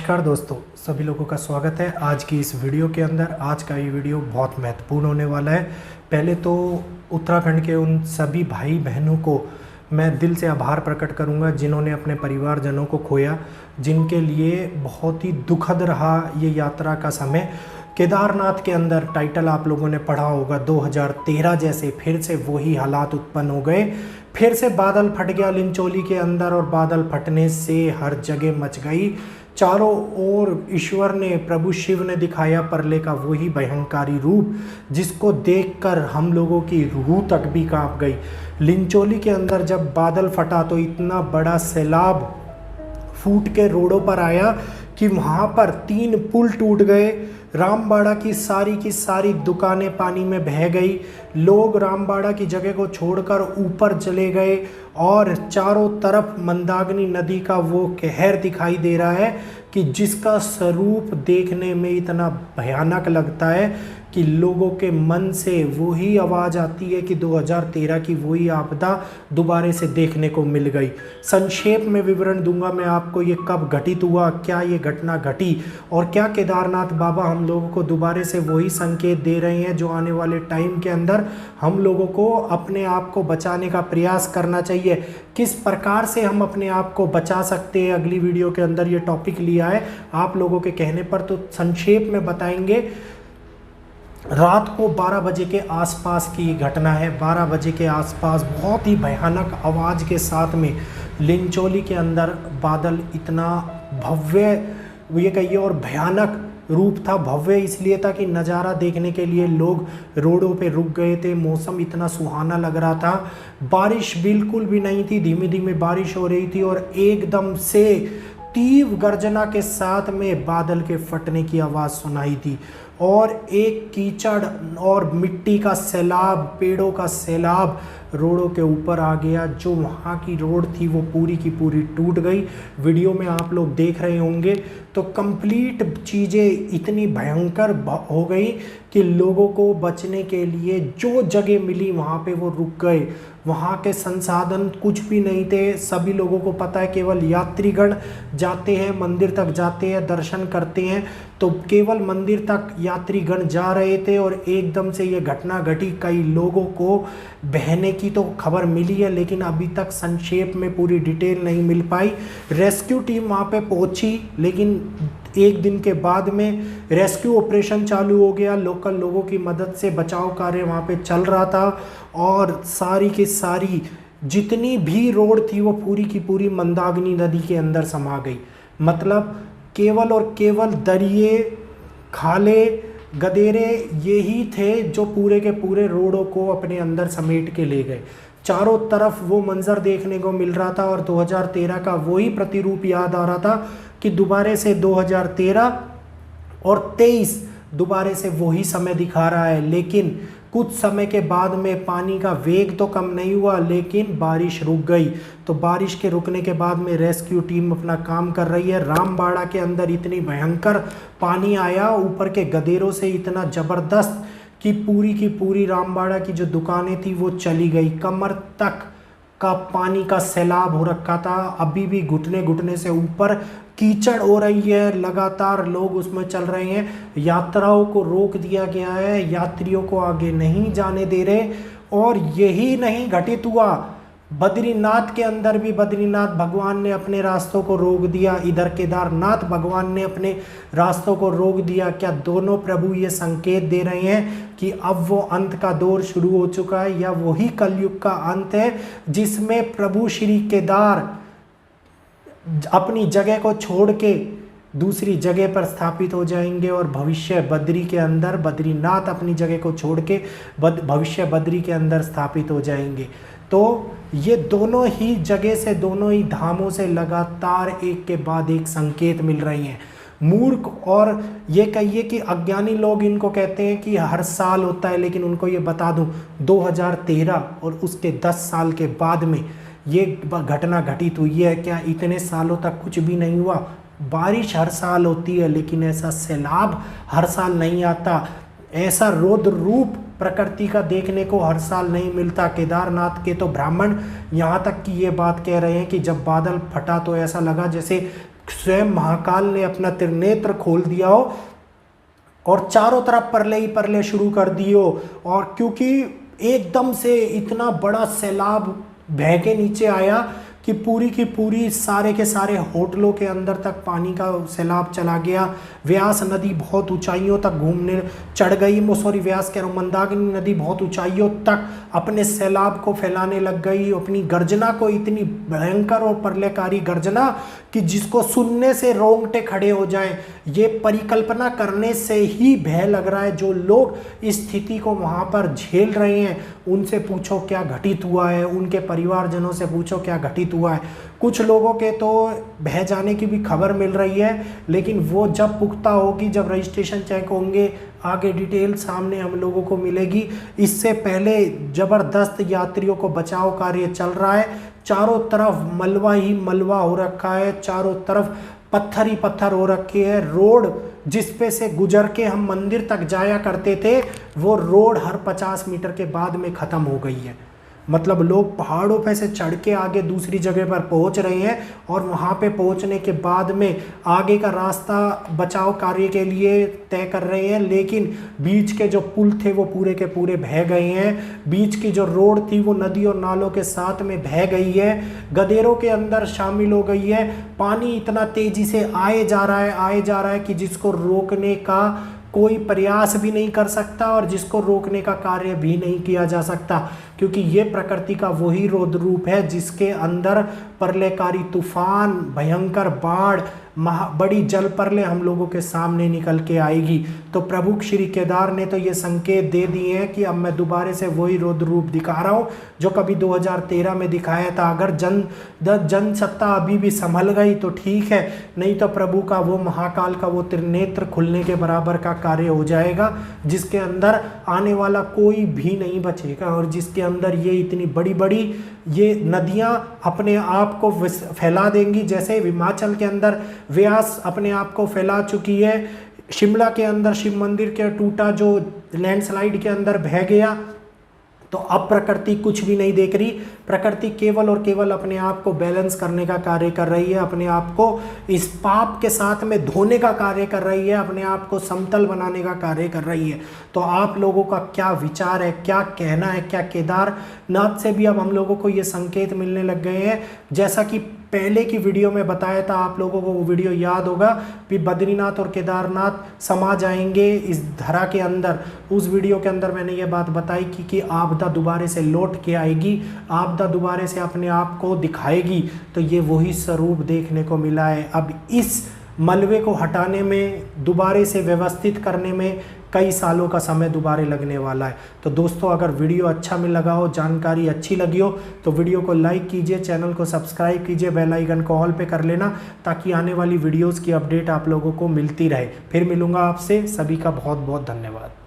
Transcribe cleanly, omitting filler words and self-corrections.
नमस्कार दोस्तों, सभी लोगों का स्वागत है आज की इस वीडियो के अंदर। आज का ये वीडियो बहुत महत्वपूर्ण होने वाला है। पहले तो उत्तराखंड के उन सभी भाई बहनों को मैं दिल से आभार प्रकट करूंगा जिन्होंने अपने परिवारजनों को खोया, जिनके लिए बहुत ही दुखद रहा ये यात्रा का समय। केदारनाथ के अंदर टाइटल आप लोगों ने पढ़ा होगा, 2013 जैसे फिर से वही हालात उत्पन्न हो गए। फिर से बादल फट गया लिंचोली के अंदर और बादल फटने से हर जगह मच गई। चारों ओर ईश्वर ने, प्रभु शिव ने दिखाया परले का वही भयंकारी रूप, जिसको देखकर हम लोगों की रूह तक भी कांप गई। लिंचोली के अंदर जब बादल फटा तो इतना बड़ा सैलाब फूट के रोडों पर आया कि वहाँ पर 3 पुल टूट गए। रामबाड़ा की सारी दुकानें पानी में बह गई। लोग रामबाड़ा की जगह को छोड़कर ऊपर चले गए और चारों तरफ मंदाकिनी नदी का वो कहर दिखाई दे रहा है कि जिसका स्वरूप देखने में इतना भयानक लगता है कि लोगों के मन से वही आवाज़ आती है कि 2013 की वही आपदा दोबारा से देखने को मिल गई। संक्षेप में विवरण दूंगा मैं आपको, ये कब घटित हुआ, क्या ये घटना घटी और क्या केदारनाथ बाबा हम लोगों को दोबारा से वही संकेत दे रहे हैं जो आने वाले टाइम के अंदर हम लोगों को अपने आप को बचाने का प्रयास करना चाहिए। किस प्रकार से हम अपने आप को बचा सकते हैं, अगली वीडियो के अंदर ये टॉपिक लिया है आप लोगों के कहने पर, तो संक्षेप में बताएंगे। रात को 12 बजे के आसपास की घटना है। 12 बजे के आसपास बहुत ही भयानक आवाज़ के साथ में लिंचोली के अंदर बादल इतना भव्य, ये कहिए, और भयानक रूप था। भव्य इसलिए था कि नज़ारा देखने के लिए लोग रोडों पे रुक गए थे। मौसम इतना सुहाना लग रहा था। बारिश बिल्कुल भी नहीं थी, धीमी धीमी बारिश हो रही थी और एकदम से तीव्र गर्जना के साथ में बादल के फटने की आवाज़ सुनाई दी और एक कीचड़ और मिट्टी का सैलाब, पेड़ों का सैलाब रोडों के ऊपर आ गया। जो वहाँ की रोड थी वो पूरी की पूरी टूट गई। वीडियो में आप लोग देख रहे होंगे तो कंप्लीट चीज़ें इतनी भयंकर हो गई कि लोगों को बचने के लिए जो जगह मिली वहाँ पे वो रुक गए। वहाँ के संसाधन कुछ भी नहीं थे। सभी लोगों को पता है केवल यात्रीगण जाते हैं, मंदिर तक जाते हैं, दर्शन करते हैं, तो केवल मंदिर तक यात्रीगण जा रहे थे और एकदम से ये घटना घटी। कई लोगों को बहने की तो खबर मिली है लेकिन अभी तक संक्षेप में पूरी डिटेल नहीं मिल पाई। रेस्क्यू टीम वहाँ पे पहुँची लेकिन एक दिन के बाद में रेस्क्यू ऑपरेशन चालू हो गया। लोकल लोगों की मदद से बचाव कार्य वहाँ पे चल रहा था और सारी की सारी जितनी भी रोड थी वो पूरी की पूरी मंदाकिनी नदी के अंदर समा गई। मतलब केवल और केवल दरिये, खाले, गदेरे यही थे जो पूरे के पूरे रोडों को अपने अंदर समेट के ले गए। चारों तरफ वो मंजर देखने को मिल रहा था और 2013 का वही प्रतिरूप याद आ रहा था कि दोबारा से 2013 और 23 दोबारा से वही समय दिखा रहा है। लेकिन कुछ समय के बाद में पानी का वेग तो कम नहीं हुआ लेकिन बारिश रुक गई। तो बारिश के रुकने के बाद में रेस्क्यू टीम अपना काम कर रही है। रामबाड़ा के अंदर इतनी भयंकर पानी आया ऊपर के गदेरों से, इतना ज़बरदस्त कि पूरी की पूरी रामबाड़ा की जो दुकानें थी वो चली गई। कमर तक का पानी का सैलाब हो रखा था। अभी भी घुटने घुटने से ऊपर कीचड़ हो रही है, लगातार लोग उसमें चल रहे हैं। यात्राओं को रोक दिया गया है, यात्रियों को आगे नहीं जाने दे रहे। और यही नहीं घटित हुआ, बद्रीनाथ के अंदर भी बद्रीनाथ भगवान ने अपने रास्तों को रोक दिया, इधर केदारनाथ भगवान ने अपने रास्तों को रोक दिया। क्या दोनों प्रभु ये संकेत दे रहे हैं कि अब वो अंत का दौर शुरू हो चुका है या वही कलयुग का अंत है जिसमें प्रभु श्री केदार अपनी जगह को छोड़ के दूसरी जगह पर स्थापित हो जाएंगे और भविष्य बद्री के अंदर, बद्रीनाथ अपनी जगह को छोड़ के भविष्य बद्री के अंदर स्थापित हो जाएंगे। तो ये दोनों ही जगह से, दोनों ही धामों से लगातार एक के बाद एक संकेत मिल रही हैं। मूर्ख और ये कहिए कि अज्ञानी लोग इनको कहते हैं कि हर साल होता है, लेकिन उनको ये बता दूं 2013 और उसके 10 साल के बाद में ये घटना घटित हुई है। क्या इतने सालों तक कुछ भी नहीं हुआ? बारिश हर साल होती है लेकिन ऐसा सैलाब हर साल नहीं आता। ऐसा रौद्र रूप प्रकृति का देखने को हर साल नहीं मिलता। केदारनाथ के तो ब्राह्मण यहाँ तक कि ये बात कह रहे हैं कि जब बादल फटा तो ऐसा लगा जैसे स्वयं महाकाल ने अपना त्रिनेत्र खोल दिया हो और चारों तरफ परले ही परले शुरू कर दिए हो, और क्योंकि एकदम से इतना बड़ा सैलाब बह के नीचे आया कि पूरी की पूरी सारे के सारे होटलों के अंदर तक पानी का सैलाब चला गया। व्यास नदी बहुत ऊंचाइयों तक घूमने चढ़ गई, व्यास कह रहा हूँ, मंदाकिनी नदी बहुत ऊंचाइयों तक अपने सैलाब को फैलाने लग गई, अपनी गर्जना को, इतनी भयंकर और प्रलयकारी गर्जना कि जिसको सुनने से रोंगटे खड़े हो जाएं। ये परिकल्पना करने से ही भय लग रहा है। जो लोग इस स्थिति को वहाँ पर झेल रहे हैं उनसे पूछो क्या घटित हुआ है, उनके परिवारजनों से पूछो क्या घटित हुआ है। कुछ लोगों के तो बह जाने की भी खबर मिल रही है, लेकिन वो जब पुख्ता होगी, जब रजिस्ट्रेशन चेक होंगे, आगे डिटेल सामने हम लोगों को मिलेगी। इससे पहले ज़बरदस्त यात्रियों को बचाव कार्य चल रहा है। चारों तरफ मलबा ही मलबा हो रखा है, चारों तरफ पत्थर ही पत्थर हो रखे है। रोड जिस पे से गुजर के हम मंदिर तक जाया करते थे, वो रोड हर 50 मीटर के बाद में ख़त्म हो गई है। मतलब लोग पहाड़ों पे से चढ़ के आगे दूसरी जगह पर पहुंच रहे हैं, और वहां पे पहुंचने के बाद में आगे का रास्ता बचाव कार्य के लिए तय कर रहे हैं। लेकिन बीच के जो पुल थे वो पूरे के पूरे बह गए हैं। बीच की जो रोड थी वो नदी और नालों के साथ में बह गई है, गदेरों के अंदर शामिल हो गई है। पानी इतना तेजी से आए जा रहा है कि जिसको रोकने का कोई प्रयास भी नहीं कर सकता और जिसको रोकने का कार्य भी नहीं किया जा सकता, क्योंकि ये प्रकृति का वही रौद्र रूप है जिसके अंदर प्रलयकारी तूफान, भयंकर बाढ़, बड़ी जल प्रलय हम लोगों के सामने निकल के आएगी। तो प्रभु श्री केदार ने तो ये संकेत दे दिए हैं कि अब मैं दोबारा से वही रौद्र रूप दिखा रहा हूँ जो कभी 2013 में दिखाया था। अगर जनसत्ता अभी भी संभल गई तो ठीक है, नहीं तो प्रभु का वो महाकाल का वो त्रिनेत्र खुलने के बराबर का कार्य हो जाएगा, जिसके अंदर आने वाला कोई भी नहीं बचेगा, और जिसके अंदर ये इतनी बड़ी बड़ी ये नदियाँ अपने आप को फैला देंगी। जैसे हिमाचल के अंदर व्यास अपने आप को फैला चुकी है, शिमला के अंदर शिव मंदिर के टूटा जो लैंडस्लाइड के अंदर बह गया। तो अब प्रकृति कुछ भी नहीं देख रही, प्रकृति केवल और केवल अपने आप को बैलेंस करने का कार्य कर रही है, अपने आप को इस पाप के साथ में धोने का कार्य कर रही है, अपने आप को समतल बनाने का कार्य कर रही है। तो आप लोगों का क्या विचार है, क्या कहना है? क्या केदारनाथ से भी अब हम लोगों को ये संकेत मिलने लग गए हैं? जैसा कि पहले की वीडियो में बताया था, आप लोगों को वो वीडियो याद होगा कि बद्रीनाथ और केदारनाथ समा जाएंगे इस धरा के अंदर। उस वीडियो के अंदर मैंने ये बात बताई कि आपदा दोबारा से लौट के आएगी, आपदा दोबारा से अपने आप को दिखाएगी। तो ये वही स्वरूप देखने को मिला है। अब इस मलबे को हटाने में, दोबारा से व्यवस्थित करने में कई सालों का समय दोबारा लगने वाला है। तो दोस्तों, अगर वीडियो अच्छा में लगा हो, जानकारी अच्छी लगी हो, तो वीडियो को लाइक कीजिए, चैनल को सब्सक्राइब कीजिए, बेल आइकन को ऑल पे कर लेना, ताकि आने वाली वीडियोस की अपडेट आप लोगों को मिलती रहे। फिर मिलूंगा आपसे, सभी का बहुत बहुत धन्यवाद।